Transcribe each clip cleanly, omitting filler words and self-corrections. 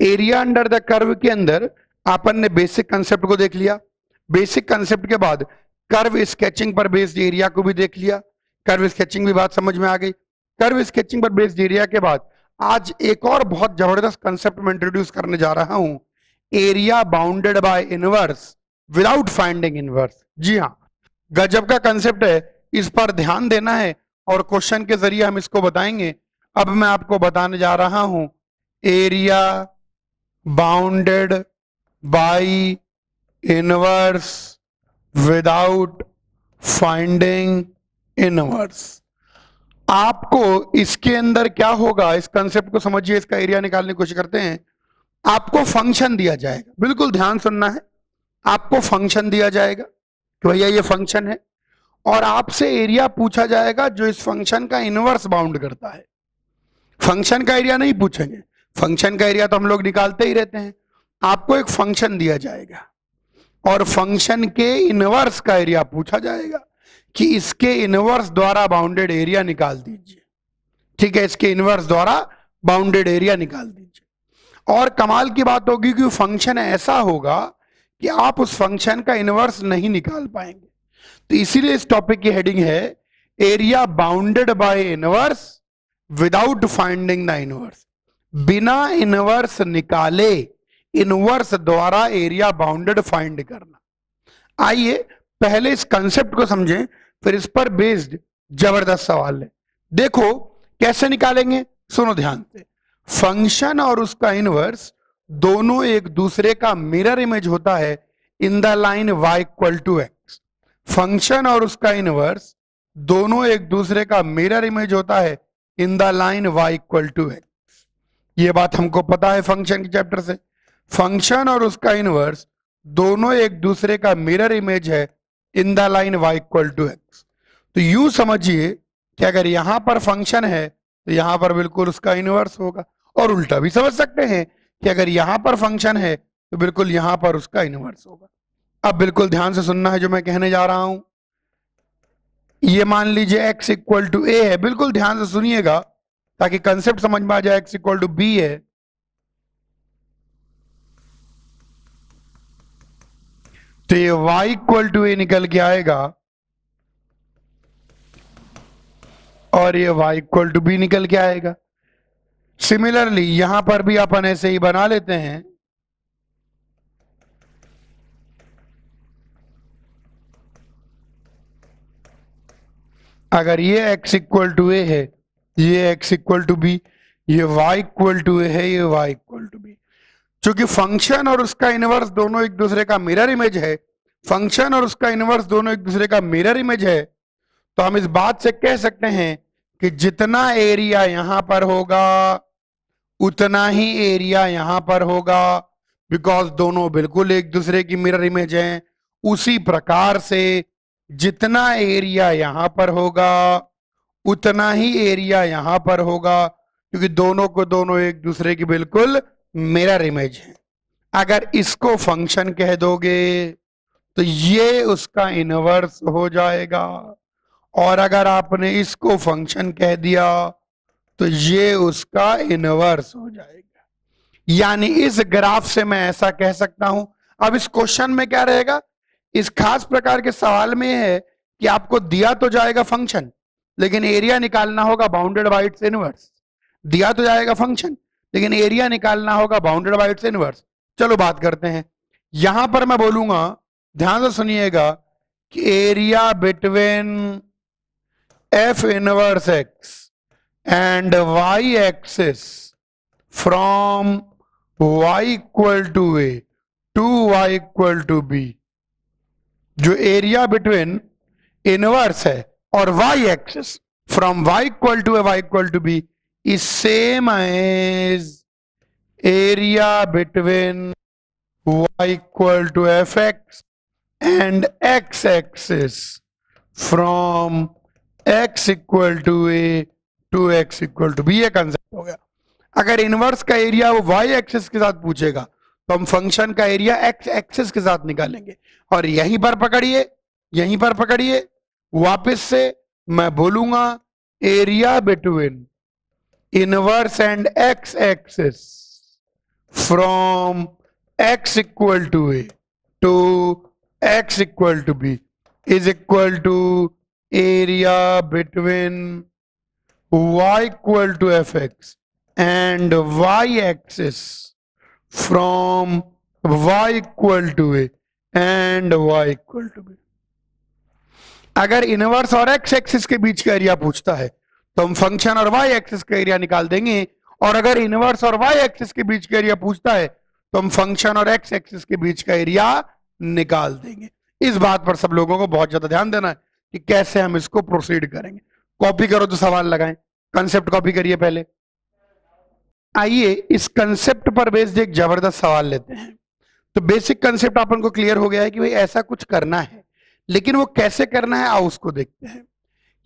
Area under the curve के अंदर अपन ने बेसिक कंसेप्ट को देख लिया। बेसिक कंसेप्ट के बाद कर्व स्केचिंग पर बेस्ड एरिया को भी देख लिया। कर्व स्केचिंग भी बात समझ में आ गई। कर्व स्केचिंग पर बेस्ड एरिया के बाद आज एक और बहुत जबरदस्त कंसेप्ट में इंट्रोड्यूस करने जा रहा हूं, area bounded by inverse without finding inverse. जी हाँ, गजब का कंसेप्ट है, इस पर ध्यान देना है और क्वेश्चन के जरिए हम इसको बताएंगे। अब मैं आपको बताने जा रहा हूं area bounded by inverse without finding inverse. आपको इसके अंदर क्या होगा, इस कंसेप्ट को समझिए, इसका एरिया निकालने की कोशिश करते हैं। आपको फंक्शन दिया जाएगा, बिल्कुल ध्यान सुनना है। आपको फंक्शन दिया जाएगा कि भैया ये फंक्शन है, और आपसे एरिया पूछा जाएगा जो इस फंक्शन का इनवर्स बाउंड करता है। फंक्शन का एरिया नहीं पूछेंगे, फंक्शन का एरिया तो हम लोग निकालते ही रहते हैं। आपको एक फंक्शन दिया जाएगा और फंक्शन के इनवर्स का एरिया पूछा जाएगा कि इसके इनवर्स द्वारा बाउंडेड एरिया निकाल दीजिए। ठीक है, इसके इनवर्स द्वारा बाउंडेड एरिया निकाल दीजिए। और कमाल की बात होगी कि फंक्शन ऐसा होगा कि आप उस फंक्शन का इनवर्स नहीं निकाल पाएंगे। तो इसीलिए इस टॉपिक की हेडिंग है area bounded by inverse without finding the inverse. बिना इनवर्स निकाले इनवर्स द्वारा एरिया बाउंडेड फाइंड करना। आइए पहले इस कंसेप्ट को समझें, फिर इस पर बेस्ड जबरदस्त सवाल है। देखो कैसे निकालेंगे, सुनो ध्यान से। फंक्शन और उसका इनवर्स दोनों एक दूसरे का मिरर इमेज होता है in the line y equal to x. Function और उसका इनवर्स दोनों एक दूसरे का मिरर इमेज होता है in the line y equal to x. ये बात हमको पता है फंक्शन के चैप्टर से। फंक्शन और उसका इनवर्स दोनों एक दूसरे का मिरर इमेज है in the line y equal to x. तो यूं समझिए कि अगर यहां पर फंक्शन है तो यहां पर बिल्कुल उसका इनवर्स होगा, और उल्टा भी समझ सकते हैं कि अगर यहां पर फंक्शन है तो बिल्कुल यहां पर उसका इनवर्स होगा। अब बिल्कुल ध्यान से सुनना है जो मैं कहने जा रहा हूं। ये मान लीजिए x इक्वल टू ए है, बिल्कुल ध्यान से सुनिएगा ताकि कंसेप्ट समझ में आ जाए। x इक्वल टू बी है तो ये y इक्वल टू ए निकल के आएगा और ये y इक्वल टू बी निकल के आएगा। सिमिलरली यहां पर भी अपन ऐसे ही बना लेते हैं। अगर ये x इक्वल टू ए है, ये x इक्वल टू बी, ये y इक्वल टू ए है, ये y इक्वल टू बी। चूंकि फंक्शन और उसका इनवर्स दोनों एक दूसरे का मिरर इमेज है, फंक्शन और उसका इनवर्स दोनों एक दूसरे का मिरर इमेज है, तो हम इस बात से कह सकते हैं कि जितना एरिया यहां पर होगा उतना ही एरिया यहां पर होगा, बिकॉज दोनों बिल्कुल एक दूसरे की मिरर इमेज हैं। उसी प्रकार से जितना एरिया यहां पर होगा उतना ही एरिया यहां पर होगा, क्योंकि दोनों को दोनों एक दूसरे की बिल्कुल मिरर इमेज है। अगर इसको फंक्शन कह दोगे तो ये उसका इनवर्स हो जाएगा, और अगर आपने इसको फंक्शन कह दिया तो ये उसका इनवर्स हो जाएगा। यानी इस ग्राफ से मैं ऐसा कह सकता हूं। अब इस क्वेश्चन में क्या रहेगा, इस खास प्रकार के सवाल में है कि आपको दिया तो जाएगा फंक्शन, लेकिन एरिया निकालना होगा बाउंडेड बाय इट्स इनवर्स। दिया तो जाएगा फंक्शन, लेकिन एरिया निकालना होगा बाउंडेड बाय इट्स इनवर्स। चलो बात करते हैं। यहां पर मैं बोलूंगा, ध्यान से सुनिएगा, कि area between f inverse x and y axis from y equal to a to y equal to b, जो एरिया बिटवीन इनवर्स है और y axis from y equal to a y equal to b is same as area between y equal to f x and x axis from x equal to a to x equal to b. ये concept हो गया। अगर inverse का area वो y axis के साथ पूछेगा तो हम फंक्शन का एरिया x एक्सिस के साथ निकालेंगे। और यहीं पर पकड़िए, यहीं पर पकड़िए, वापस से मैं बोलूंगा area between inverse and x axis from x equal to a to x equal to b is equal to area between y equal to fx and y axis from y equal to a and y equal to b। अगर inverse और x axis के बीच का area पूछता है तो हम function और y एक्सिस का एरिया निकाल देंगे, और अगर इनवर्स और y एक्सिस के बीच का एरिया पूछता है तो हम फंक्शन और x एक्सिस के बीच का एरिया निकाल देंगे। इस बात पर सब लोगों को बहुत ज्यादा ध्यान देना है कि कैसे हम इसको प्रोसीड करेंगे। कॉपी करो तो सवाल लगाएं, कंसेप्ट कॉपी करिए पहले। आइए इस कंसेप्ट पर बेस्ड एक जबरदस्त सवाल लेते हैं। तो बेसिक कंसेप्ट अपन को क्लियर हो गया है कि भाई ऐसा कुछ करना है, लेकिन वो कैसे करना है आओ उसको देखते हैं।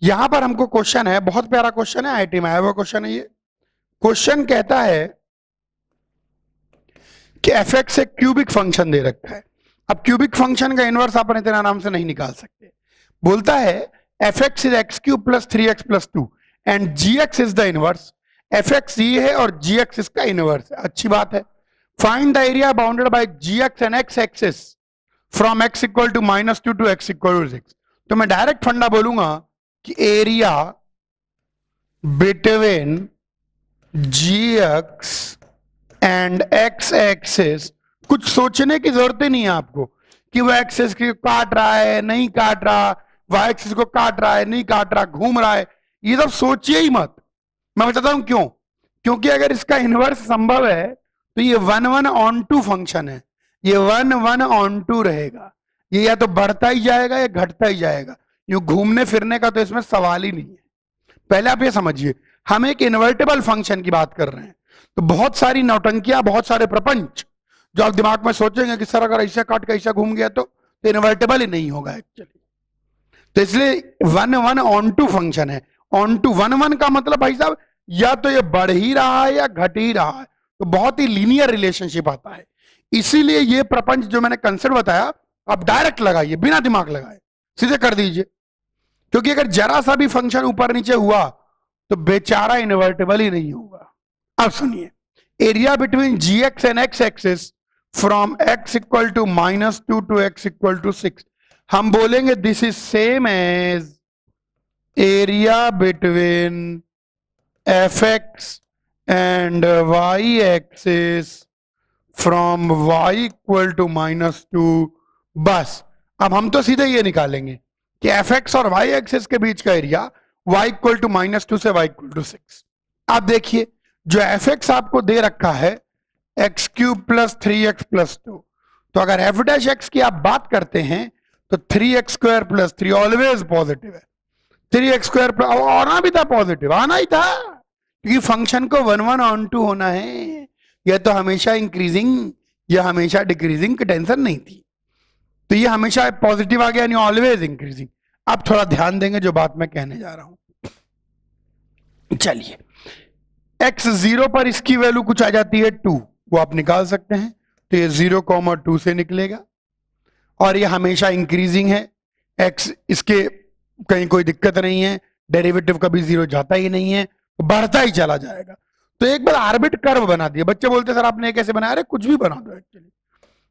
यहां पर हमको क्वेश्चन है, बहुत प्यारा क्वेश्चन है, आईटी में आया हुआ क्वेश्चन है। ये क्वेश्चन कहता है कि fx एक क्यूबिक फंक्शन दे रखा है। अब क्यूबिक फंक्शन का इनवर्स अपन इतना आराम से नहीं निकाल सकते। बोलता है fx is x cube plus 3x plus 2 and gx is the inverse. fx ये है और gx इसका इनवर्स है। अच्छी बात है। Find the area bounded by gx and x axis from x equal to -2 to x equal to 6। तो मैं डायरेक्ट फंडा बोलूंगा कि area between gx and x axis, कुछ सोचने की जरूरत ही नहीं है आपको कि वो एक्सिस को काट रहा है नहीं काट रहा, y एक्सिस को काट रहा है नहीं काट रहा, घूम रहा है, ये सब सोचिए ही मत। मैं बताता हूं क्यों। क्योंकि अगर इसका इनवर्स संभव है तो ये 1 on 2 फंक्शन है, ये 1 on 2 रहेगा। ये या तो बढ़ता ही जाएगा या घटता ही जाएगा। यूं घूमने फिरने का तो इसमें सवाल ही नहीं है। पहले आप ये समझिए, हम एक इन्वर्टेबल फंक्शन की बात कर रहे हैं। तो बहुत सारी नौटंकियां, बहुत सारे प्रपंच जो आप दिमाग में सोचेंगे कि सर अगर ऐसा काट के ऐसा घूम गया तो इन्वर्टेबल ही नहीं होगा एक्चुअली। तो इसलिए 1 on 2 फंक्शन है। ऑन टू 1 का मतलब भाई साहब या तो ये बढ़ ही रहा है या घट ही रहा है, तो बहुत ही लीनियर रिलेशनशिप आता है। इसीलिए ये प्रपंच जो मैंने कंसेप्ट बताया आप डायरेक्ट लगाइए, बिना दिमाग लगाए सीधे कर दीजिए। क्योंकि अगर जरा सा भी फंक्शन ऊपर नीचे हुआ तो बेचारा इन्वर्टेबल ही नहीं होगा। अब सुनिए, area between gx and x axis from x equal to -2 to x equal to 6, हम बोलेंगे this is same as area between fx and y axis from y equal to -2। बस अब हम तो सीधे ये निकालेंगे कि fx और y एक्सिस के बीच का एरिया y इक्वल टू -2 से y इक्वल टू 6। आप देखिए जो fx आपको दे रखा है x cube plus 3x plus 2, तो अगर f डैश x की आप बात करते हैं तो 3x square plus 3 always positive है। 3x स्क्वायर आना भी था, पॉजिटिव आना ही था, क्योंकि फंक्शन को 1 on 2 होना है। यह तो हमेशा इंक्रीजिंग या हमेशा डिक्रीजिंग की टेंशन नहीं थी, तो ये हमेशा पॉजिटिव आ गया, यानी ऑलवेज इंक्रीजिंग। अब थोड़ा ध्यान देंगे जो बात मैं कहने जा रहा हूं। चलिए, x 0 पर इसकी वैल्यू कुछ आ जाती है 2, वो आप निकाल सकते हैं। तो ये 0,2 से निकलेगा और ये हमेशा इंक्रीजिंग है। x इसके कहीं कोई दिक्कत नहीं है, डेरिवेटिव कभी 0 जाता ही नहीं है, तो बढ़ता ही चला जाएगा। तो एक बार आर्बिट कर्व बना दिया। बच्चे बोलते सर आपने कैसे बनाया? अरे कुछ भी बना दो,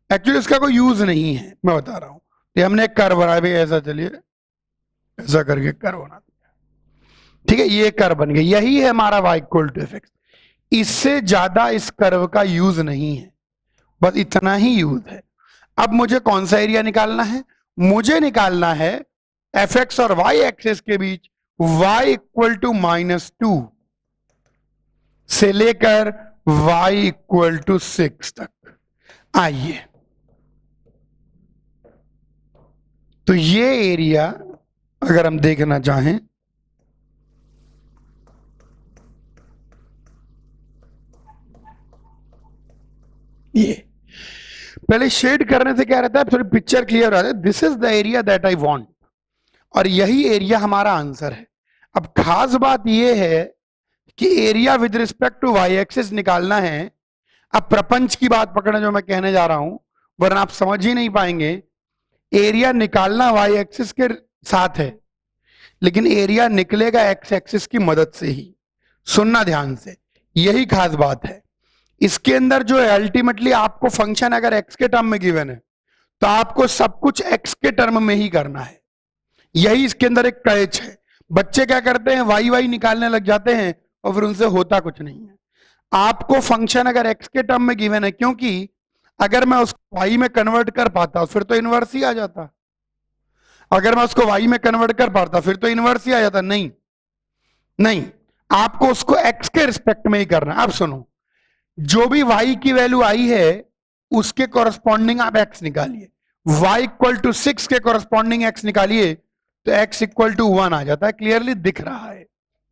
एक्चुअली इसका कोई यूज नहीं है, मैं बता रहा हूं। तो हमने एक कर्व बनाया भाई, ऐसा चलिए ऐसा करके कर्व बना दिया, ठीक है, ये कर्व बन गया। यही है हमारा y इक्वल टू fx। इससे ज्यादा इस कर्व का यूज नहीं है, बस इतना ही यूज है। अब मुझे कौन सा एरिया निकालना है? मुझे निकालना है fx और y एक्सिस के बीच y इक्वल टू -2 से लेकर y इक्वल टू 6 तक। आइए, तो ये एरिया अगर हम देखना चाहें, ये पहले शेड करने से क्या रहता है, थोड़ी पिक्चर क्लियर हो जाए। This is the area that I want, और यही एरिया हमारा आंसर है। अब खास बात यह है कि area with respect to y axis निकालना है। अब प्रपंच की बात पकड़ना जो मैं कहने जा रहा हूं, वरना आप समझ ही नहीं पाएंगे। एरिया निकालना वाई एक्सिस के साथ है, लेकिन एरिया निकलेगा एक्स एक्सिस की मदद से ही। सुनना ध्यान से, यही खास बात है। इसके अंदर जो है अल्टीमेटली आपको फंक्शन अगर एक्स के टर्म में गिवन है तो आपको सब कुछ एक्स के टर्म में ही करना है। यही इसके अंदर एक कैच है। बच्चे क्या करते हैं, वाई वाई निकालने लग जाते हैं और फिर उनसे होता कुछ नहीं है। आपको फंक्शन अगर एक्स के टर्म में गिवन है, क्योंकि अगर मैं उसको वाई में कन्वर्ट कर पाता फिर तो इनवर्स ही आ जाता। अगर मैं उसको वाई में कन्वर्ट कर पाता फिर तो इनवर्स ही आ जाता। नहीं नहीं, आपको उसको एक्स के रिस्पेक्ट में ही करना है। अब सुनो, जो भी वाई की वैल्यू आई है उसके कॉरस्पॉन्डिंग आप एक्स निकालिए। वाई इक्वल टू 6 के कॉरस्पॉन्डिंग एक्स निकालिए तो एक्स इक्वल टू 1 आ जाता है। क्लियरली दिख रहा है।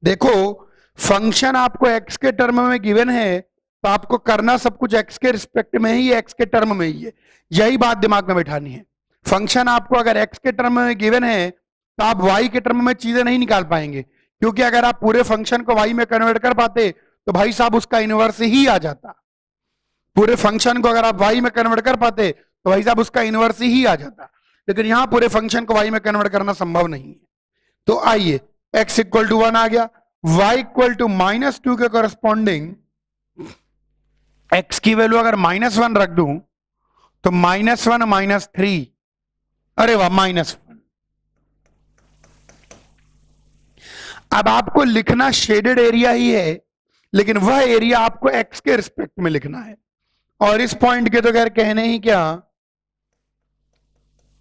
देखो, फंक्शन आपको एक्स के टर्म में गिवन है तो आपको करना सब कुछ एक्स के रिस्पेक्ट में ही, एक्स के टर्म में ही है। यही बात दिमाग में बैठानी है। फंक्शन आपको अगर एक्स के टर्म में गिवन है तो आप वाई के टर्म में चीजें नहीं निकाल पाएंगे, क्योंकि अगर आप पूरे फंक्शन को वाई में कन्वर्ट कर पाते तो भाई साहब उसका इनवर्स ही आ जाता। पूरे फंक्शन को अगर आप वाई में कन्वर्ट कर पाते तो भाई साहब उसका इनवर्स ही आ जाता। लेकिन यहां पूरे फंक्शन को वाई में कन्वर्ट करना संभव नहीं है। तो आइए, एक्स इक्वल टू 1 आ गया, वाई इक्वल टू -2 के कॉरस्पॉन्डिंग एक्स की वैल्यू अगर -1 रख दूं तो -1 -3, अरे वाह, -1। अब आपको लिखना शेडेड एरिया ही है, लेकिन वह एरिया आपको एक्स के रिस्पेक्ट में लिखना है। और इस पॉइंट के तो खैर कहने ही क्या,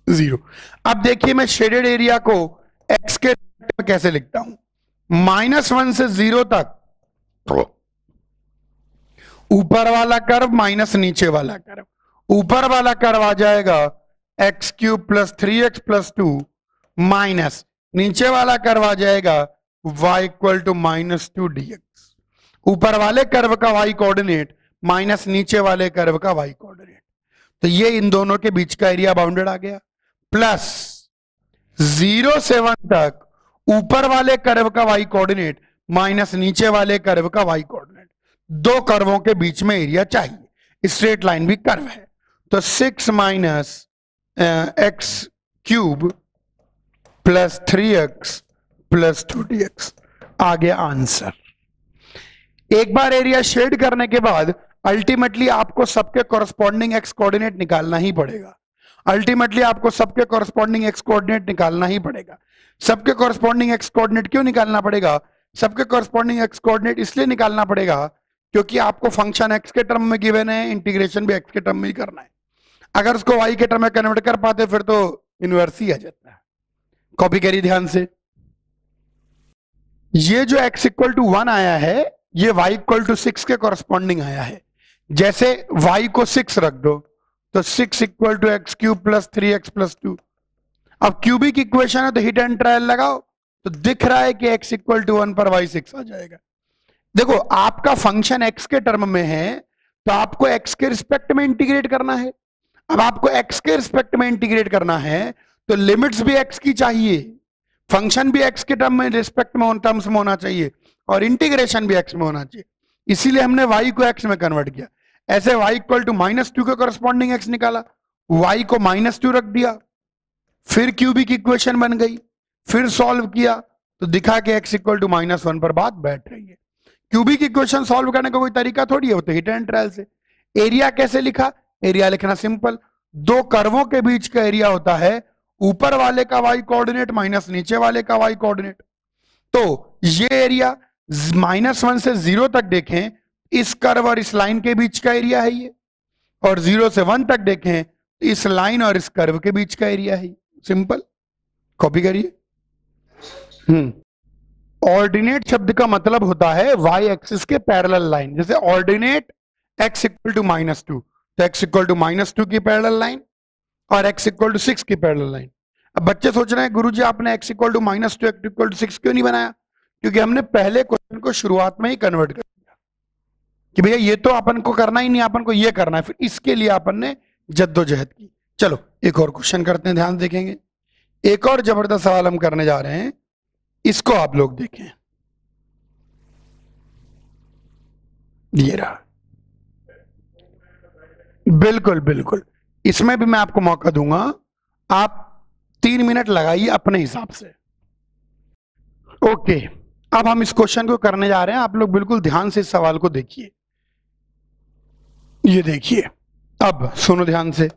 0। अब देखिए, मैं शेडेड एरिया को एक्स के रिस्पेक्ट में कैसे लिखता हूं। -1 से 0 तक ऊपर वाला कर्व माइनस नीचे वाला कर्व। ऊपर वाला कर्व आ जाएगा x³ + 3x + 2 माइनस नीचे वाला कर्व आ जाएगा y इक्वल टू -2 dx। ऊपर वाले कर्व का y कोऑर्डिनेट माइनस नीचे वाले कर्व का y कोऑर्डिनेट। तो ये इन दोनों के बीच का एरिया बाउंडेड आ गया। प्लस 0 से 1 तक ऊपर वाले कर्व का y कोऑर्डिनेट माइनस नीचे वाले कर्व का y कोऑर्डिनेट। दो कर्वों के बीच में एरिया चाहिए। स्ट्रेट लाइन भी कर्व है। तो 6 - x³ + 3x + 2 dx आ गया आंसर। एक बार एरिया शेड करने के बाद अल्टीमेटली आपको सबके कॉरस्पॉन्डिंग एक्स कोऑर्डिनेट निकालना ही पड़ेगा। अल्टीमेटली आपको सबके कॉरस्पॉन्डिंग एक्स कोऑर्डिनेट निकालना ही पड़ेगा। सबके कॉरस्पॉन्डिंग एक्स कोऑर्डिनेट क्यों निकालना पड़ेगा? सबके कॉरस्पॉन्डिंग एक्स कोऑर्डिनेट इसलिए निकालना पड़ेगा क्योंकि आपको फंक्शन एक्स के टर्म में गिवन है, इंटीग्रेशन भी एक्स के टर्म में ही करना है। अगर उसको वाई के टर्म में कन्वर्ट कर पाते फिर तो इनवर्स ही आ जाता है। कॉपी करिए ध्यान से। ये जो x इक्वल टू 1 आया है ये y इक्वल टू 6 के कॉरस्पॉन्डिंग आया है। जैसे y को 6 रख दो तो 6 इक्वल टू x³ + 3x + 2। अब क्यूबिक इक्वेशन है तो हिट एंड ट्रायल लगाओ तो दिख रहा है कि x इक्वल टू 1 पर y 6 आ जाएगा। देखो, आपका फंक्शन x के टर्म में है तो आपको x के रिस्पेक्ट में इंटीग्रेट करना है। अब आपको x के रिस्पेक्ट में इंटीग्रेट करना है तो लिमिट्स भी x की चाहिए, फंक्शन भी x के टर्म में रिस्पेक्ट में टर्म्स में होना चाहिए और इंटीग्रेशन भी x में होना चाहिए। इसीलिए हमने y को x में कन्वर्ट किया। ऐसे y इक्वल टू -2 के कॉरस्पॉन्डिंग x निकाला, y को -2 रख दिया, फिर क्यूबिक इक्वेशन बन गई, फिर सॉल्व किया तो दिखा कि x इक्वल टू -1 पर बात बैठ रही है। क्यूबिक इक्वेशन सॉल्व करने का कोई तरीका थोड़ी है, वो तो हिट एंड ट्रायल से। एरिया कैसे लिखा? एरिया लिखना सिंपल, दो कर्वों के बीच का एरिया होता है ऊपर वाले का y कोऑर्डिनेट माइनस नीचे वाले का y कोऑर्डिनेट। तो ये एरिया -1 से 0 तक देखें, इस कर्व और इस लाइन के बीच का एरिया है ये, और 0 से 1 तक देखें इस लाइन और इस कर्व के बीच का एरिया है। सिंपल, कॉपी करिए। ऑर्डिनेट शब्द का मतलब होता है y एक्सिस के पैरेलल लाइन। जैसे ऑर्डिनेट x इक्वल टू -2 तो x इक्वल टू -2 की पैरेलल लाइन और x इक्वल टू 6 की पैरेलल लाइन। अब बच्चे सोच रहे हैं गुरुजी आपने x equal to -2 x equal to 6 क्यों नहीं बनाया? क्योंकि हमने पहले क्वेश्चन को शुरुआत में ही कन्वर्ट कर दिया कि भैया ये तो अपन को करना ही नहीं, अपन को ये करना है। फिर इसके लिए अपन ने जद्दोजहद की। चलो एक और क्वेश्चन करते हैं, ध्यान देखेंगे। एक और जबरदस्त सवाल हम करने जा रहे हैं, इसको आप लोग देखें। ये रहा, बिल्कुल बिल्कुल, इसमें भी मैं आपको मौका दूंगा, आप 3 मिनट लगाइए अपने हिसाब से। ओके, अब हम इस क्वेश्चन को करने जा रहे हैं। आप लोग बिल्कुल ध्यान से इस सवाल को देखिए। ये देखिए, अब सुनो ध्यान से,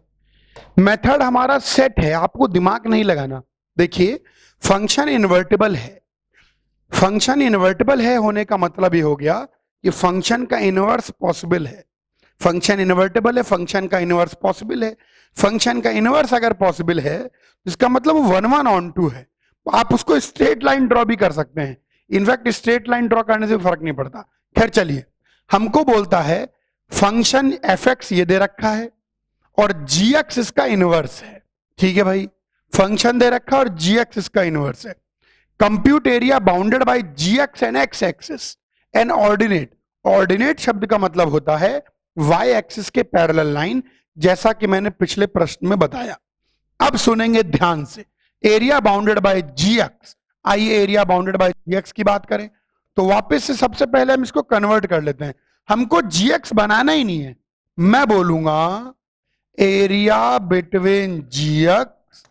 मेथड हमारा सेट है, आपको दिमाग नहीं लगाना। देखिए फंक्शन इन्वर्टिबल है, फंक्शन इन्वर्टिबल है होने का मतलब ये हो गया कि फंक्शन का इनवर्स पॉसिबल है। फंक्शन इन्वर्टिबल है, फंक्शन का इनवर्स पॉसिबल है। फंक्शन का इनवर्स अगर पॉसिबल है तो इसका मतलब 1/1 है। आप उसको स्ट्रेट लाइन ड्रॉ भी कर सकते हैं, इनफैक्ट स्ट्रेट लाइन ड्रॉ करने से फर्क नहीं पड़ता। खैर चलिए, हमको बोलता है फंक्शन एफ एक्स ये दे रखा है और जी एक्स इसका इनवर्स है। ठीक है भाई, फंक्शन दे रखा है और जी एक्स इसका इनवर्स है। Compute area bounded by g x and x axis and ordinate. Ordinate शब्द का मतलब होता है वाई एक्सिस के पैरेलल लाइन, जैसा कि मैंने पिछले प्रश्न में बताया। अब सुनेंगे ध्यान से, area bounded by g x. आइए area bounded by g x की बात करें तो वापस से सबसे पहले हम इसको कन्वर्ट कर लेते हैं। हमको जी एक्स बनाना ही नहीं है, मैं बोलूंगा area between g x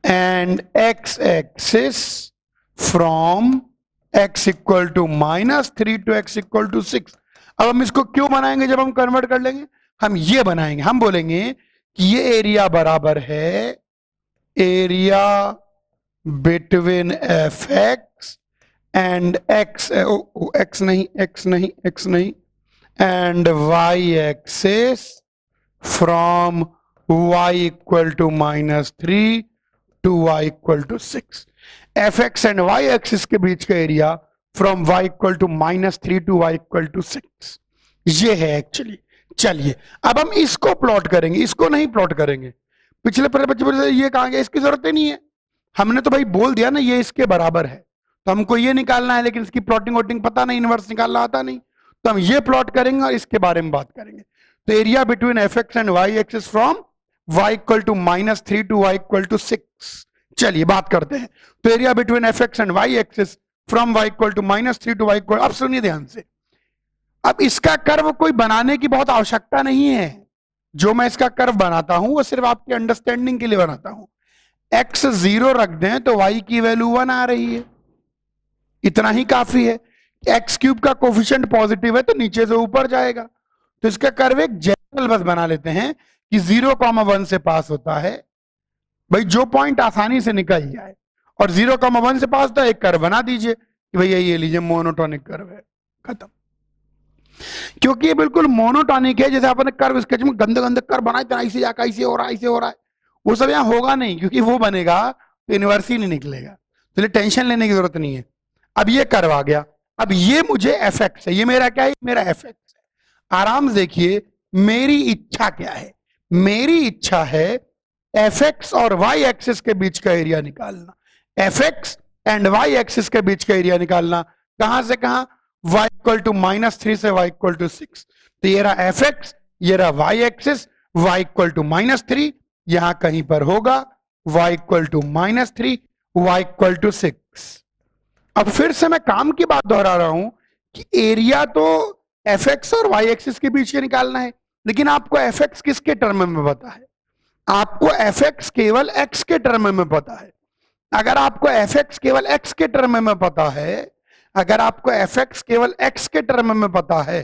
and x axis from x equal to -3 to x equal to 6। अब हम इसको क्यों बनाएंगे? जब हम कन्वर्ट कर लेंगे हम ये बनाएंगे, हम बोलेंगे कि ये एरिया बराबर है area between f x and x नहीं and y axis from y equal to -3 to y equal to 6। F x and y axis के बीच का area from y equal to -3 to y equal to 6 ये है actually. चलिए अब हम इसको प्लॉट करेंगे, इसको नहीं प्लॉट करेंगे। पिछले बच्चे से ये कहा गया, इसकी जरूरत ही नहीं है, हमने तो भाई बोल दिया ना ये इसके बराबर है, तो हमको ये निकालना है, लेकिन इसकी प्लॉटिंग वोटिंग पता नहीं, इनवर्स निकालना आता नहीं, तो हम ये प्लॉट करेंगे और इसके बारे में बात करेंगे। तो area between f x and y axis from y equal to -3 to y equal to 6। चलिए बात करते हैं। तो area between f x and y axis from y equal to -3 to y equal, अब सुनिए ध्यान से, अब इसका कर्व कोई बनाने की बहुत आवश्यकता नहीं है। जो मैं इसका कर्व बनाता हूं वो सिर्फ आपकी अंडरस्टैंडिंग के लिए बनाता हूं। x 0 रख दें तो y की वैल्यू 1 आ रही है, इतना ही काफी है। एक्स क्यूब का कोफिशिएंट पॉजिटिव है तो नीचे से ऊपर जाएगा, तो इसका कर्व एक जनरल बस बना लेते हैं कि 0,1 से पास होता है। भाई जो पॉइंट आसानी से निकल जाए, और 0,1 से पास होता है, एक कर्व बना दीजिए कि भैया ये लीजिए मोनोटॉनिक कर्व है, खत्म। क्योंकि ये बिल्कुल मोनोटॉनिक है, जैसे आपने कर्व स्केच में गंदे गंदे कर्व बनाए थे, ऐसे जाकर ऐसे हो रहा है, ऐसे हो रहा है, वो सब यहाँ होगा नहीं, क्योंकि वो बनेगा तो इनवर्स ही नहीं निकलेगा, तो टेंशन लेने की जरूरत नहीं है। अब ये कर्व आ गया, अब ये मुझे एफ एक्स है, ये मेरा क्या है? मेरा एफ एक्स है। आराम से देखिए मेरी इच्छा क्या है, मेरी इच्छा है एफ एक्स और वाई एक्सिस के बीच का एरिया निकालना, f x and y axis के बीच का एरिया निकालना। कहां से कहां? y इक्वल टू -3 से y इक्वल टू 6। तो ये रहा एफ एक्स, ये रहा y axis, y equal to -3 यहां कहीं पर होगा, y equal to -3 y equal to 6। अब फिर से मैं काम की बात दोहरा रहा हूं कि एरिया तो एफ एक्स और वाई एक्सिस के बीच निकालना है, लेकिन आपको एफ एक्स किसके टर्म में पता है? आपको एफ एक्स केवल एक्स के टर्म में पता है। अगर आपको एफ एक्स केवल एक्स के टर्म में पता है, अगर आपको एफ एक्स केवल एक्स के टर्म में पता है,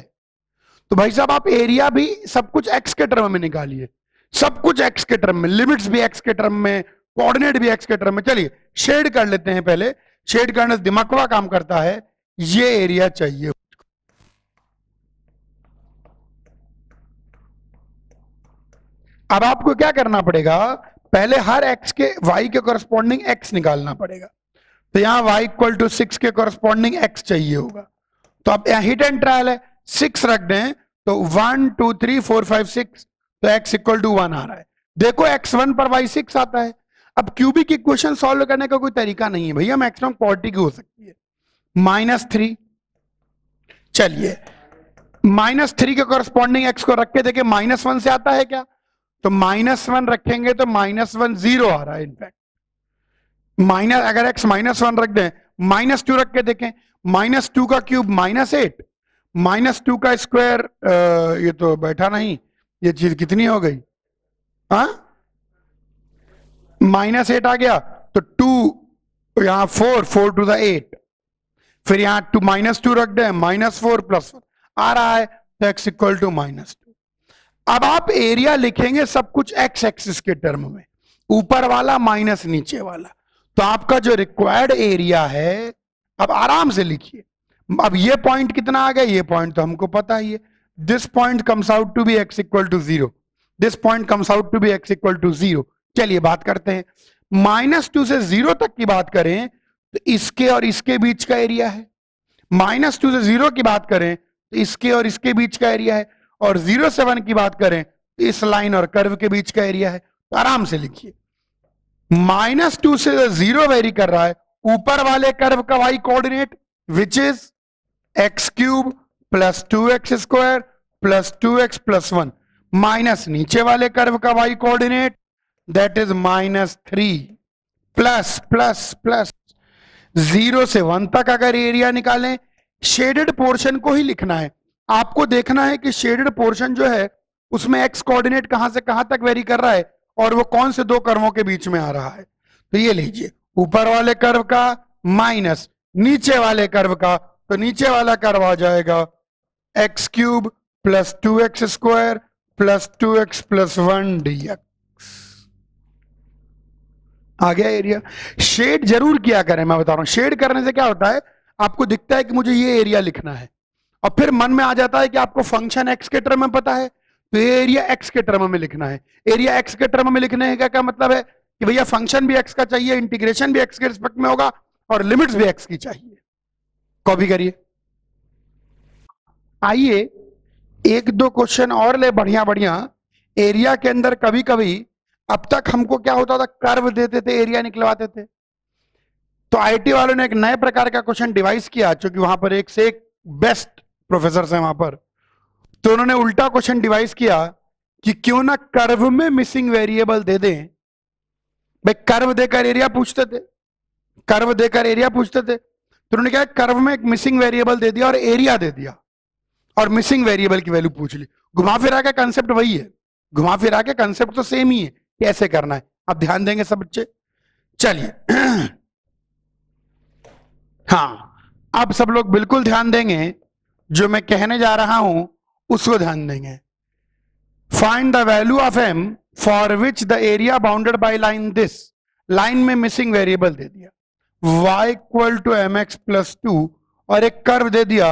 तो भाई साहब आप एरिया भी सब कुछ एक्स के टर्म में निकालिए, सब कुछ एक्स के टर्म में, लिमिट्स भी एक्स के टर्म में, कोऑर्डिनेट भी एक्स के टर्म में। चलिए शेड कर लेते हैं, पहले शेड करने से दिमागवा काम करता है। ये एरिया चाहिए, अब आपको क्या करना पड़ेगा? पहले हर एक्स के वाई के कॉरस्पॉन्डिंग एक्स निकालना पड़ेगा। तो यहां y इक्वल टू 6 के कॉरस्पॉन्डिंग x चाहिए होगा, तो अब यहां हिट एंड ट्रायल है, 6 रख दें तो 1 2 3 4 5 6, तो x इक्वल टू 1 आ रहा है। देखो x1 पर y 6 आता है। अब क्यूबिक इक्वेशन सॉल्व करने का कोई तरीका नहीं है भैया, मैक्सिमम क्वाड्रेटिक हो सकती है। -3, चलिए -3 के कॉरस्पॉन्डिंग x को रख के देखे -1 से आता है क्या? तो -1 रखेंगे तो -1 0 आ रहा है। इनफैक्ट माइनस, अगर x -1 रख दें, -2 रख के देखें, -2 का क्यूब -8, -2 का स्क्वायर, ये तो बैठा नहीं, ये चीज कितनी हो गई? हाँ -8 आ गया, तो 2 यहां 4 टू द 8, फिर यहां -2 रख दें, -4 +1 आ रहा है, तो x इक्वल टू -2। अब आप एरिया लिखेंगे सब कुछ एक्स एक्सिस के टर्म में, ऊपर वाला माइनस नीचे वाला, तो आपका जो रिक्वायर्ड एरिया है, अब आराम से लिखिए। अब ये पॉइंट कितना आ गया, ये पॉइंट तो हमको पता ही है, this point comes out to be x equal to 0, this point comes out to be x equal to 0। चलिए बात करते हैं, -2 से 0 तक की बात करें तो इसके और इसके बीच का एरिया है, -2 से 0 की बात करें तो इसके और इसके बीच का एरिया है, और 0 से 1 की बात करें तो इस लाइन और कर्व के बीच का एरिया है। तो आराम से लिखिए, -2 से 0 वेरी कर रहा है, ऊपर वाले कर्व का y coordinate which is x³ + 2x² + 2x + 1, minus नीचे वाले कर्व का y coordinate that is -3 plus 0 से 1 तक अगर एरिया निकालें, शेडेड पोर्शन को ही लिखना है। आपको देखना है कि शेडेड पोर्शन जो है उसमें x कोऑर्डिनेट कहां से कहां तक वेरी कर रहा है और वो कौन से दो कर्वों के बीच में आ रहा है। तो ये लीजिए, ऊपर वाले कर्व का माइनस नीचे वाले कर्व का, तो नीचे वाला कर्व आ जाएगा x³ + 2x² + 2x + 1 dx। आ गया एरिया। शेड जरूर किया करें, मैं बता रहा हूं, शेड करने से क्या होता है, आपको दिखता है कि मुझे ये एरिया लिखना है, और फिर मन में आ जाता है कि आपको फंक्शन एक्स के टर्म में पता है, तो ये एरिया एक्स के टर्म में लिखना है। एरिया एक्स के टर्म में लिखने का क्या मतलब है कि भैया फंक्शन भी एक्स का चाहिए, इंटीग्रेशन भी एक्स के रिस्पेक्ट में होगा, और लिमिट्स भी एक्स की चाहिए। कॉपी करिए। आइए एक दो क्वेश्चन और ले, बढ़िया बढ़िया। एरिया के अंदर कभी कभी अब तक हमको क्या होता था, कर्व देते थे, एरिया निकलवाते थे। तो आईटी वालों ने एक नए प्रकार का क्वेश्चन डिवाइस किया, क्योंकि वहां पर एक से एक बेस्ट प्रोफेसर हैं वहां पर, तो उन्होंने उल्टा क्वेश्चन डिवाइस किया कि क्यों ना कर्व में मिसिंग वेरिएबल दे दें। भाई कर्व देकर एरिया पूछते थे, कर्व देकर एरिया पूछते थे, तो उन्होंने क्या, कर्व में एक मिसिंग वेरिएबल दे दिया और एरिया दे दिया, और मिसिंग वेरिएबल की वैल्यू पूछ ली। घुमा फिरा के कंसेप्ट वही है, घुमा फिरा के कंसेप्ट तो सेम ही है, कैसे करना है। अब ध्यान देंगे सब बच्चे, चलिए। हाँ, अब सब लोग बिल्कुल ध्यान देंगे, जो मैं कहने जा रहा हूं उसको ध्यान देंगे। Find the value of m for which the area bounded by line this. Line में मिसिंग वेरिएबल दे दिया y = mx + 2 और एक कर्व दे दिया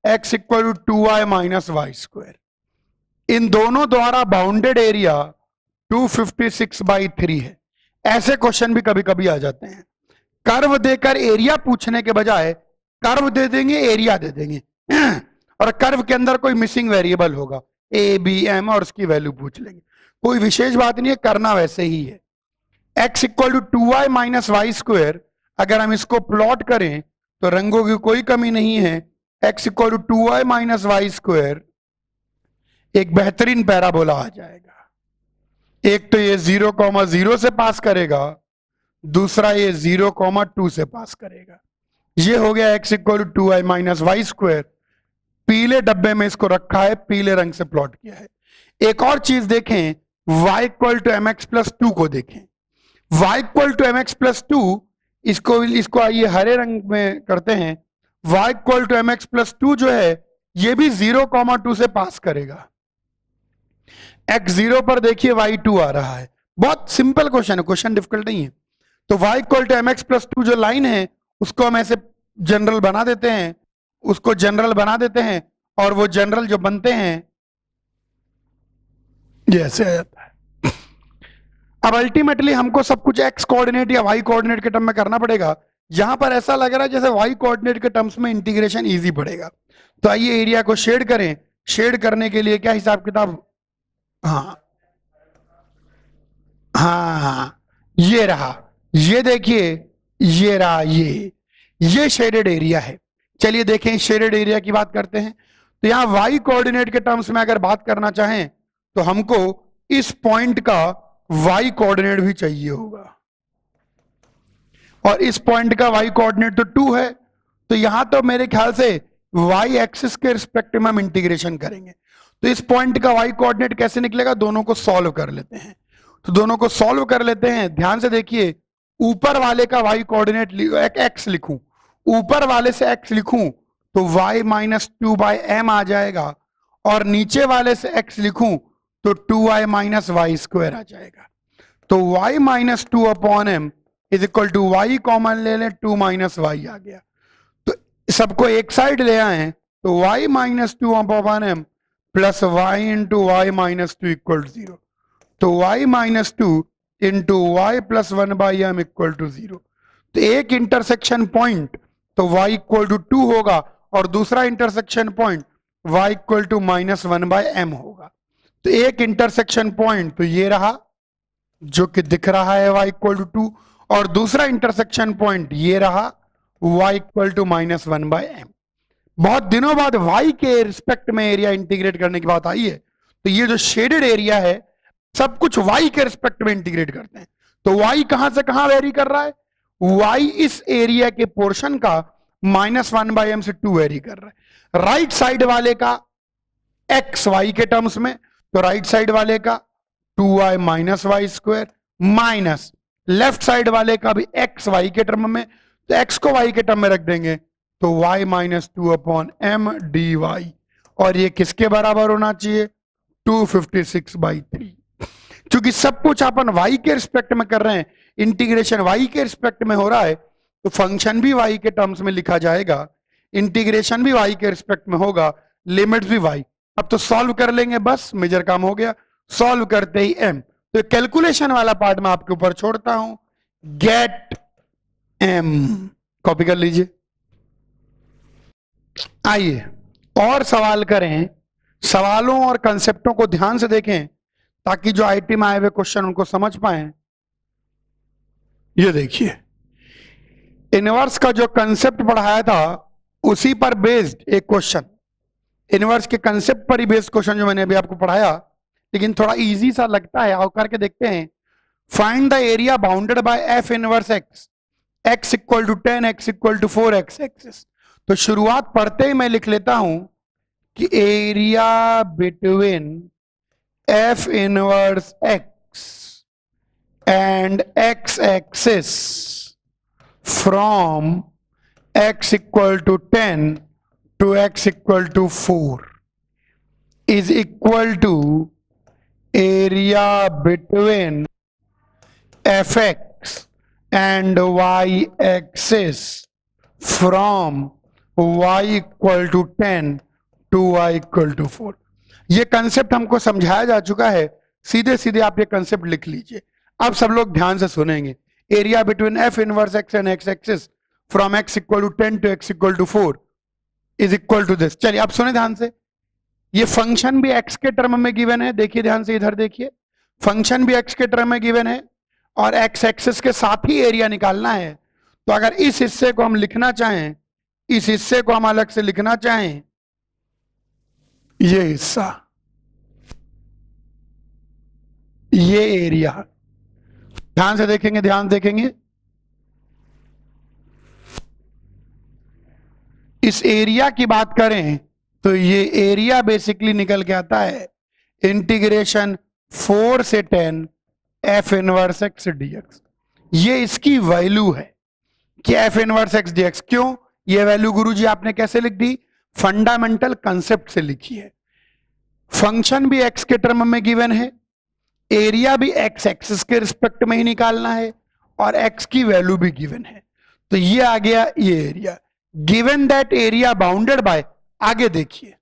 x = 2y - y²। इन दोनों द्वारा बाउंडेड एरिया 256/3 है। ऐसे क्वेश्चन भी कभी कभी आ जाते हैं, कर्व देकर एरिया पूछने के बजाय कर्व दे देंगे, एरिया दे देंगे, और कर्व के अंदर कोई मिसिंग वेरिएबल होगा a b m और उसकी वैल्यू पूछ लेंगे। कोई विशेष बात नहीं है, करना वैसे ही है। x = 2y - y², अगर हम इसको प्लॉट करें तो रंगों की कोई कमी नहीं है। x = 2y - y², एक बेहतरीन पैराबोला आ जाएगा। एक तो ये 0,0 से पास करेगा, दूसरा ये 0,2 से पास करेगा। ये हो गया x = 2y - y²। पीले डब्बे में इसको रखा है, पीले रंग से प्लॉट किया है। एक और चीज देखें, y = mx + 2 को देखें। y = mx + 2, इसको आइए हरे रंग में करते हैं। y = mx + 2 जो है ये भी 0,2 से पास करेगा। x0 पर देखिए y2 आ रहा है। बहुत सिंपल क्वेश्चन है, क्वेश्चन डिफिकल्ट नहीं है। तो y = mx + 2 जो लाइन है उसको हम ऐसे जनरल बना देते हैं, उसको जनरल बना देते हैं, और वो जनरल जो बनते हैं ये ऐसे आ जाता है। अब अल्टीमेटली हमको सब कुछ x कोऑर्डिनेट या y कोऑर्डिनेट के टर्म में करना पड़ेगा। यहां पर ऐसा लग रहा है जैसे y कोऑर्डिनेट के टर्म्स में इंटीग्रेशन इजी पड़ेगा। तो आइए एरिया को शेड करें। शेड करने के लिए क्या हिसाब किताब, हाँ हाँ, ये रहा, ये देखिए, ये रहा, ये शेडेड एरिया है। चलिए देखें, शेडेड एरिया की बात करते हैं। तो यहां y कोऑर्डिनेट के टर्म्स में अगर बात करना चाहें तो हमको इस पॉइंट का y कोऑर्डिनेट भी चाहिए होगा, और इस पॉइंट का y कोऑर्डिनेट तो 2 है। तो यहां तो मेरे ख्याल से y एक्सिस के रिस्पेक्ट में हम इंटीग्रेशन करेंगे। तो इस पॉइंट का y कोऑर्डिनेट कैसे निकलेगा, दोनों को सॉल्व कर लेते हैं। तो दोनों को सॉल्व कर लेते हैं। ध्यान से देखिए, ऊपर वाले का y कोऑर्डिनेट x लिखूं, ऊपर वाले से x लिखूं तो y - 2/m आ जाएगा, और नीचे वाले से x लिखूं तो 2y माइनस वाई स्क्वायर आ जाएगा। तो y minus 2 upon m is equal to y common ले लें, 2 माइनस वाई आ गया। तो सबको एक साइड ले आए तो y minus 2 upon m plus y into y minus 2 equal to 0। तो y minus 2 into y plus 1 by m equal to 0। तो एक इंटरसेक्शन पॉइंट तो y इक्वल टू 2 होगा और दूसरा intersection point y equal to minus 1 by m होगा। तो एक इंटरसेक्शन पॉइंट तो ये रहा जो कि दिख रहा है y इक्वल टू 2, और दूसरा इंटरसेक्शन पॉइंट ये रहा y equal to minus 1 by m. बहुत दिनों बाद y के रिस्पेक्ट में एरिया इंटीग्रेट करने की बात आई है, तो ये जो शेडेड एरिया है सब कुछ y के रिस्पेक्ट में इंटीग्रेट करते हैं। तो y कहां से कहां वेरी कर रहा है, y इस एरिया के पोर्शन का माइनस 1 बाई एम से 2 वेरी कर रहा है। राइट साइड वाले का x y के टर्म्स में, तो राइट साइड वाले का 2y minus y square minus left side वाले का भी x y के टर्म में, तो x को y के टर्म में रख देंगे तो y minus 2 upon m dy, और ये किसके बराबर होना चाहिए 256 बाई 3। क्योंकि सब कुछ अपन y के रिस्पेक्ट में कर रहे हैं, इंटीग्रेशन y के रिस्पेक्ट में हो रहा है, तो फंक्शन भी y के टर्म्स में लिखा जाएगा, इंटीग्रेशन भी y के रिस्पेक्ट में होगा, लिमिट्स भी y। अब तो सॉल्व कर लेंगे, बस मेजर काम हो गया। सॉल्व करते ही m, तो कैलकुलेशन वाला पार्ट मैं आपके ऊपर छोड़ता हूं। गेट m कॉपी कर लीजिए। आइए और सवाल करें, सवालों और कंसेप्टों को ध्यान से देखें ताकि जो आईटी में आए हुए क्वेश्चन उनको समझ पाए। ये देखिए, इनवर्स का जो कंसेप्ट पढ़ाया था उसी पर बेस्ड एक क्वेश्चन, इनवर्स के कंसेप्ट पर ही बेस्ड क्वेश्चन जो मैंने अभी आपको पढ़ाया, लेकिन थोड़ा इजी सा लगता है। आओ करके देखते हैं। Find the area bounded by f inverse x, x equal to 10, x equal to 4 x axis. तो शुरुआत पढ़ते ही मैं लिख लेता हूं कि area between f inverse x and x axis from x equal to 10 to x equal to 4 is equal to area between fx and y axis from y equal to 10 to y equal to 4। ये concept हमको समझाया जा चुका है, सीधे सीधे आप ये कंसेप्ट लिख लीजिए। अब सब लोग ध्यान से सुनेंगे। Area between f inverse x and x axis from x equal to 10 to x equal to 4 is equal to this. चलिए अब सुने ध्यान से, ये फंक्शन भी x के टर्म में गिवन है, देखिए ध्यान से, इधर देखिए, फंक्शन भी x के टर्म में गिवन है और x एक्सिस के साथ ही एरिया निकालना है। तो अगर इस हिस्से को हम लिखना चाहें, इस हिस्से को हम अलग से लिखना चाहें, ये हिस्सा, ये एरिया, ध्यान से देखेंगे, ध्यान देखेंगे, इस एरिया की बात करें तो ये एरिया बेसिकली निकल के आता है इंटीग्रेशन 4 से 10 एफ इनवर्स एक्स डीएक्स। ये इसकी वैल्यू है कि एफ इनवर्स एक्स डीएक्स। क्यों ये वैल्यू गुरुजी आपने कैसे लिख दी, फंडामेंटल कंसेप्ट से लिखी है। फंक्शन भी एक्स के टर्म में गिवन है, एरिया भी एक्स एक्सिस के रिस्पेक्ट में ही निकालना है और एक्स की वैल्यू भी गिवन है। तो ये आ गया ये area. Given that area bounded by, आगे देखिए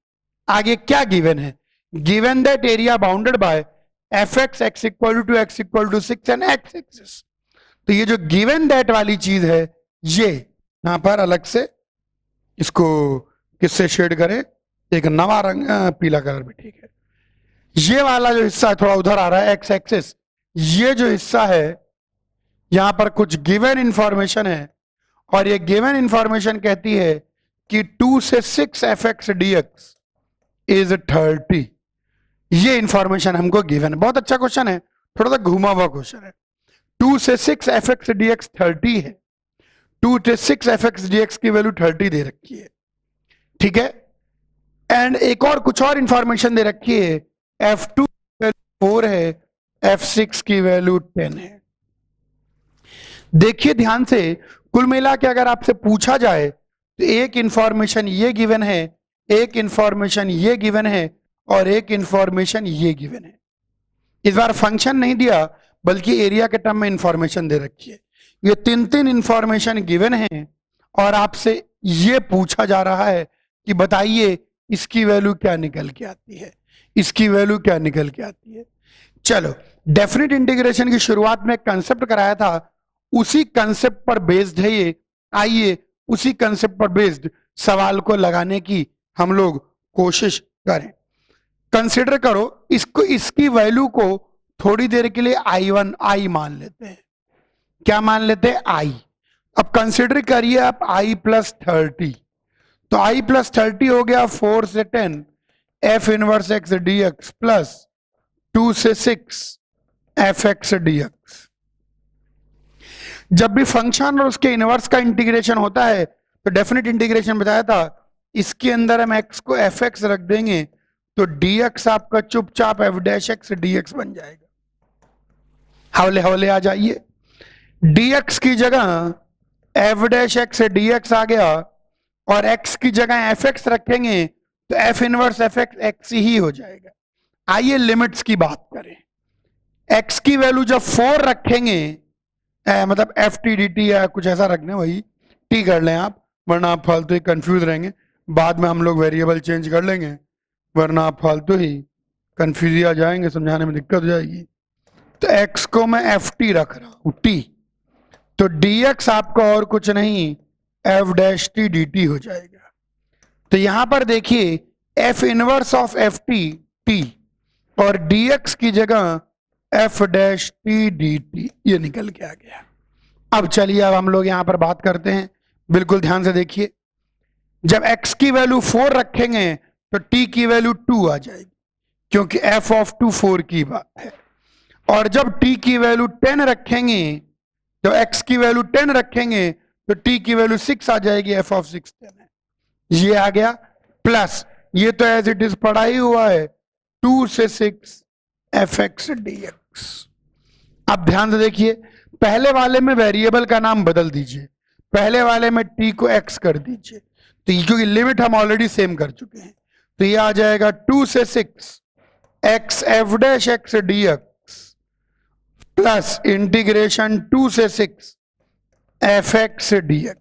आगे क्या गिवन है, given that area bounded by F X x equal to X equal to 6 and x axis. तो ये जो गिवन दैट वाली चीज है, ये यहां पर अलग से इसको किससे शेड करें, एक नवा रंग पीला कलर भी ठीक है। ये वाला जो हिस्सा है थोड़ा उधर आ रहा है एक्स एक्सिस, ये जो हिस्सा है यहां पर कुछ गिवन इंफॉर्मेशन है और ये गिवन इंफॉर्मेशन कहती है कि 2 से 6 f x D x is 30। ये इंफॉर्मेशन हमको गिवन है। बहुत अच्छा क्वेश्चन है, थोड़ा सा घुमा हुआ क्वेश्चन है। 2 से 6 एफ एक्स डी एक्स 30 है, 2 से 6 एफ एक्स डी एक्स की वैल्यू 30 दे रखी है, ठीक है। एंड एक और कुछ और इंफॉर्मेशन दे रखी है, f2 4 है, f6 की वैल्यू 10 है। देखिए ध्यान से, कुल मिला के अगर आपसे पूछा जाए तो एक इंफॉर्मेशन ये गिवन है, एक इंफॉर्मेशन ये गिवन है और एक इंफॉर्मेशन ये गिवन है। इस बार फंक्शन नहीं दिया बल्कि एरिया के टर्म में इंफॉर्मेशन दे रखी है। ये तीन इंफॉर्मेशन गिवन है और आपसे ये पूछा जा रहा है कि बताइए इसकी वैल्यू क्या निकल के आती है, इसकी वैल्यू क्या निकल के आती है। चलो, डेफिनेट इंटीग्रेशन की शुरुआत में कंसेप्ट कराया था, उसी कंसेप्ट पर बेस्ड है ये। आइए उसी कंसेप्ट पर बेस्ड सवाल को लगाने की हम लोग कोशिश करें। कंसिडर करो इसको, इसकी वैल्यू को थोड़ी देर के लिए I1 I मान लेते हैं। क्या मान लेते हैं? I। अब कंसिडर करिए आप I+30, तो I+30 हो गया 4 से 10 f inverse x dx plus 2 से 6 fx dx। जब भी फंक्शन और उसके इनवर्स का इंटीग्रेशन होता है तो डेफिनेट इंटीग्रेशन बताया था, इसके अंदर हम x को fx रख देंगे तो dx आपका चुपचाप f' dx बन जाएगा। हवले हवले आ जाइए, dx की जगह f' dx आ गया और x की जगह fx रखेंगे तो f इनवर्स fx x ही हो जाएगा। आइए लिमिट्स की बात करें। x की वैल्यू जब 4 रखेंगे, मतलब ft dt या कुछ ऐसा रखने, वही t कर लें आप, वरना आप फालतू ही कंफ्यूज रहेंगे। बाद में हम लोग वेरिएबल चेंज कर लेंगे, वरना आप फालतू ही कंफ्यूज आ जाएंगे, समझाने में दिक्कत हो जाएगी। तो x को मैं ft रख रहा हूं t, तो dx आपका और कुछ नहीं f' dt हो जाएगा। तो यहां पर देखिए f inverse of ft t और dx की जगह f' dt ये निकल के आ गया। अब चलिए अब हम लोग यहां पर बात करते हैं, बिल्कुल ध्यान से देखिए। जब x की वैल्यू 4 रखेंगे तो t की वैल्यू 2 आ जाएगी, क्योंकि f ऑफ 2 4 की बात है। और जब t की वैल्यू 10 रखेंगे, तो x की वैल्यू 10 रखेंगे तो t की वैल्यू 6 आ जाएगी, f ऑफ 6 10 है, ये आ गया। प्लस ये तो एज इट इज पढ़ा ही हुआ है, 2 से 6 fx dx। अब ध्यान से देखिए, पहले वाले में वेरिएबल का नाम बदल दीजिए, पहले वाले में t को x कर दीजिए, तो क्योंकि लिमिट हम ऑलरेडी सेम कर चुके हैं, तो ये आ जाएगा 2 से 6 x f' dx plus integration 2 से 6 fx dx,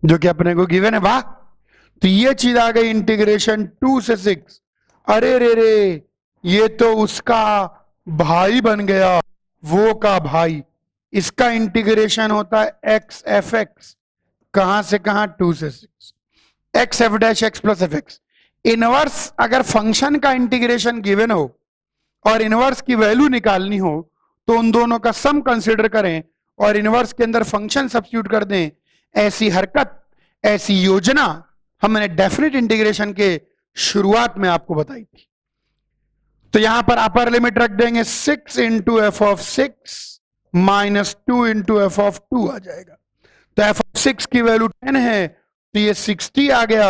जो कि अपने को गिवन है। वाह, तो ये चीज आ गई इंटीग्रेशन 2 से 6। अरे रे रे, ये तो उसका भाई बन गया, वो का भाई। इसका इंटीग्रेशन होता है x fx, कहां से कहां 2 से 6 x f' plus fx। Inverse अगर फंक्शन का इंटीग्रेशन गिवन हो और इनवर्स की वैल्यू निकालनी हो तो उन दोनों का सम कंसीडर करें और इनवर्स के अंदर फंक्शन सब्स्टिट्यूट कर दें। ऐसी हरकत, ऐसी योजना हमने डेफिनेट इंटीग्रेशन के शुरुआत में आपको बताई थी। तो यहां पर अपर लिमिट रख देंगे 6 into F of 6 minus 2 into F of 2 आ जाएगा। तो एफ ऑफ 6 की वैल्यू 10 है तो ये 60 आ गया,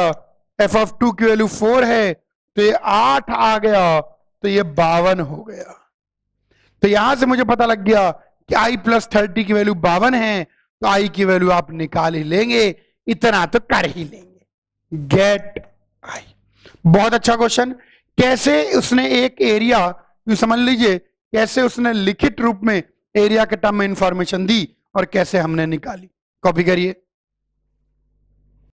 एफ ऑफ 2 की वैल्यू 4 है तो ये 8 आ गया, तो ये 52 हो गया। तो यहां से मुझे पता लग गया कि I+30 की वैल्यू 52 है, तो I की वैल्यू आप निकाल ही लेंगे, इतना तो कर ही लेंगे। Get I। बहुत अच्छा क्वेश्चन। कैसे उसने एक एरिया, समझ लीजिए कैसे उसने लिखित रूप में एरिया के टर्म में इंफॉर्मेशन दी और कैसे हमने निकाली। कॉपी करिए।